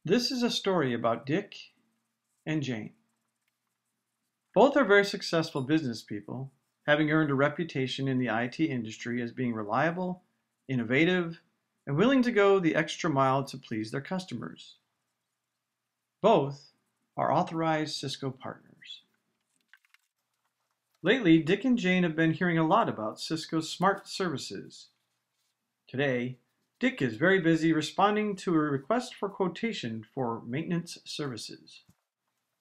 This is a story about Dick and Jane. Both are very successful business people, having earned a reputation in the IT industry as being reliable, innovative, and willing to go the extra mile to please their customers. Both are authorized Cisco partners. Lately, Dick and Jane have been hearing a lot about Cisco's smart services. Today, Dick is very busy responding to a request for quotation for maintenance services.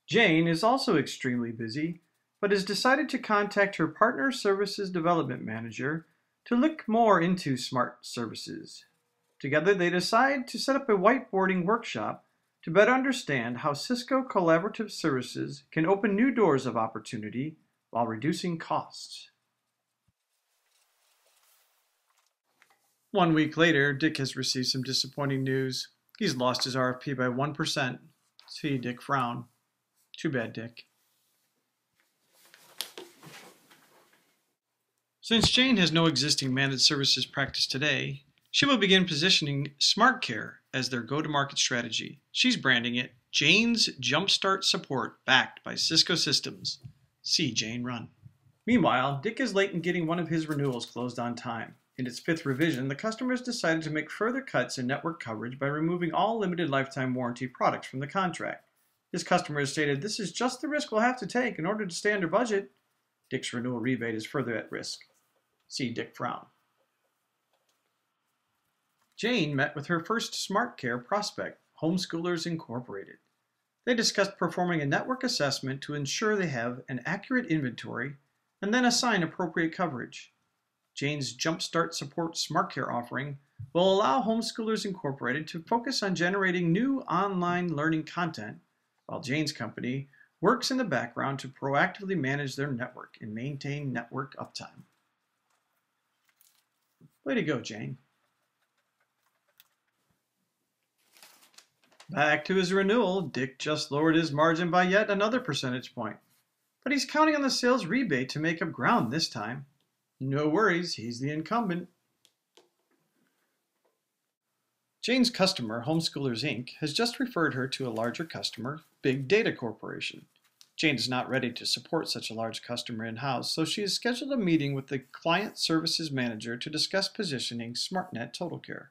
Jane is also extremely busy, but has decided to contact her partner services development manager to look more into smart services. Together, they decide to set up a whiteboarding workshop to better understand how Cisco collaborative services can open new doors of opportunity while reducing costs. 1 week later, Dick has received some disappointing news. He's lost his RFP by 1%. See Dick frown. Too bad, Dick. Since Jane has no existing managed services practice today, she will begin positioning SmartCare as their go-to-market strategy. She's branding it Jane's Jumpstart Support, backed by Cisco Systems. See Jane run. Meanwhile, Dick is late in getting one of his renewals closed on time. In its 5th revision, the customers decided to make further cuts in network coverage by removing all limited lifetime warranty products from the contract. His customers stated, "This is just the risk we'll have to take in order to stay under budget." Dick's renewal rebate is further at risk. See Dick frown. Jane met with her first SmartCare prospect, Homeschoolers Incorporated. They discussed performing a network assessment to ensure they have an accurate inventory and then assign appropriate coverage. Jane's Jumpstart Support SmartCare offering will allow Homeschoolers Incorporated to focus on generating new online learning content, while Jane's company works in the background to proactively manage their network and maintain network uptime. Way to go, Jane. Back to his renewal, Dick just lowered his margin by yet another percentage point. But he's counting on the sales rebate to make up ground this time. No worries, he's the incumbent. Jane's customer, Homeschoolers Inc., has just referred her to a larger customer, Big Data Corporation. Jane is not ready to support such a large customer in-house, so she has scheduled a meeting with the Client Services Manager to discuss positioning SmartNet TotalCare.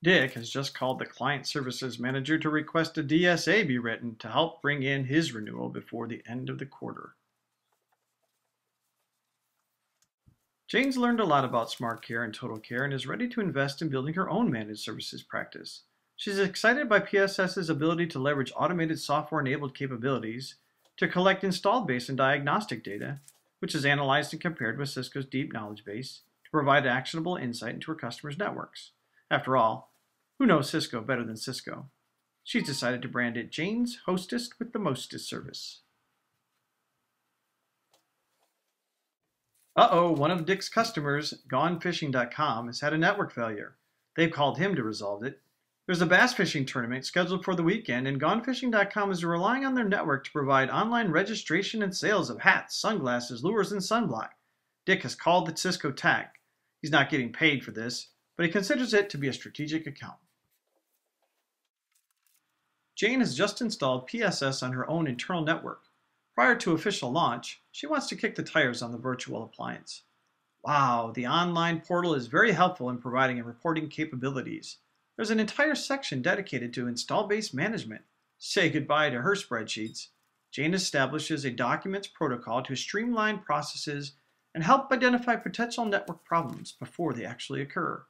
Dick has just called the Client Services Manager to request a DSA be written to help bring in his renewal before the end of the quarter. Jane's learned a lot about SmartCare and TotalCare and is ready to invest in building her own managed services practice. She's excited by PSS's ability to leverage automated software-enabled capabilities to collect installed base and diagnostic data, which is analyzed and compared with Cisco's deep knowledge base to provide actionable insight into her customers' networks. After all, who knows Cisco better than Cisco? She's decided to brand it Jane's Hostess with the Mostest service. One of Dick's customers, GoneFishing.com, has had a network failure. They've called him to resolve it. There's a bass fishing tournament scheduled for the weekend, and GoneFishing.com is relying on their network to provide online registration and sales of hats, sunglasses, lures, and sunblock. Dick has called the Cisco tag. He's not getting paid for this, but he considers it to be a strategic account. Jane has just installed PSS on her own internal network. Prior to official launch, she wants to kick the tires on the virtual appliance. Wow, the online portal is very helpful in providing and reporting capabilities. There's an entire section dedicated to install base management. Say goodbye to her spreadsheets. Jane establishes a documents protocol to streamline processes and help identify potential network problems before they actually occur.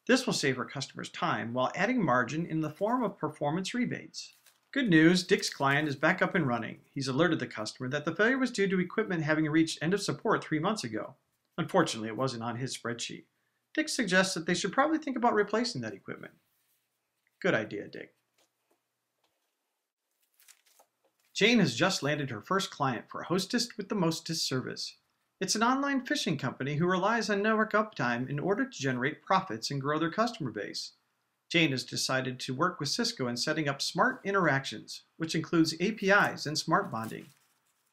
This will save her customers time while adding margin in the form of performance rebates. Good news, Dick's client is back up and running. He's alerted the customer that the failure was due to equipment having reached end of support 3 months ago. Unfortunately, it wasn't on his spreadsheet. Dick suggests that they should probably think about replacing that equipment. Good idea, Dick. Jane has just landed her first client for Hostess with the Mostest service. It's an online fishing company who relies on network uptime in order to generate profits and grow their customer base. Jane has decided to work with Cisco in setting up smart interactions, which includes APIs and smart bonding.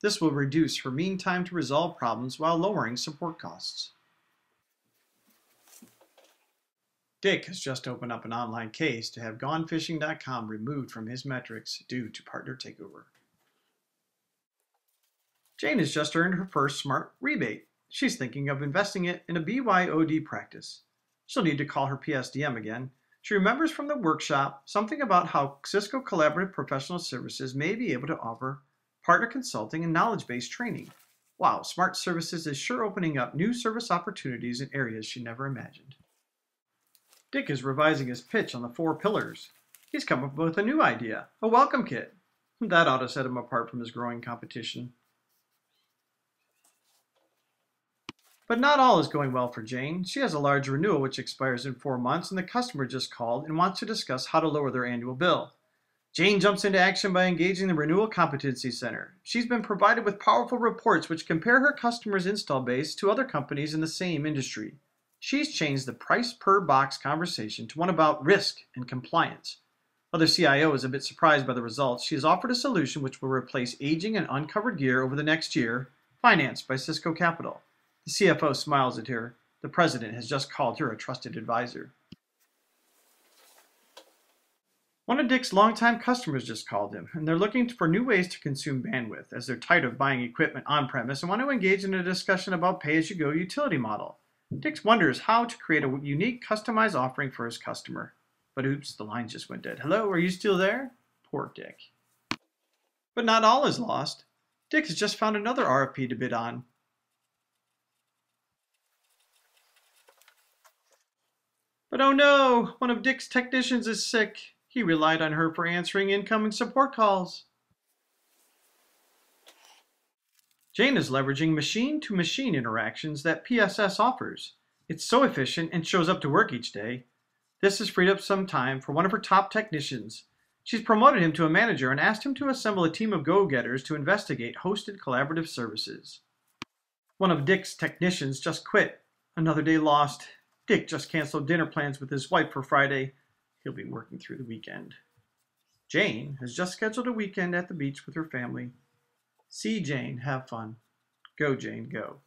This will reduce her mean time to resolve problems while lowering support costs. Dick has just opened up an online case to have GoneFishing.com removed from his metrics due to partner takeover. Jane has just earned her first smart rebate. She's thinking of investing it in a BYOD practice. She'll need to call her PSDM again. She remembers from the workshop something about how Cisco Collaborative Professional Services may be able to offer partner consulting and knowledge-based training. Wow, Smart Services is sure opening up new service opportunities in areas she never imagined. Dick is revising his pitch on the 4 pillars. He's come up with a new idea, a welcome kit. That ought to set him apart from his growing competition. But not all is going well for Jane. She has a large renewal which expires in 4 months, and the customer just called and wants to discuss how to lower their annual bill. Jane jumps into action by engaging the Renewal Competency Center. She's been provided with powerful reports which compare her customers' install base to other companies in the same industry. She's changed the price per box conversation to one about risk and compliance. While the CIO is a bit surprised by the results, she has offered a solution which will replace aging and uncovered gear over the next year, financed by Cisco Capital. The CFO smiles at her. The president has just called her a trusted advisor. One of Dick's longtime customers just called him, and they're looking for new ways to consume bandwidth as they're tired of buying equipment on-premise and want to engage in a discussion about pay-as-you-go utility model. Dick wonders how to create a unique, customized offering for his customer. But oops, the line just went dead. Hello, are you still there? Poor Dick. But not all is lost. Dick has just found another RFP to bid on. But oh no, one of Dick's technicians is sick. He relied on her for answering incoming support calls. Jane is leveraging machine-to-machine interactions that PSS offers. It's so efficient and shows up to work each day. This has freed up some time for one of her top technicians. She's promoted him to a manager and asked him to assemble a team of go-getters to investigate hosted collaborative services. One of Dick's technicians just quit. Another day lost. Dick just canceled dinner plans with his wife for Friday. He'll be working through the weekend. Jane has just scheduled a weekend at the beach with her family. See Jane, have fun. Go, Jane, go.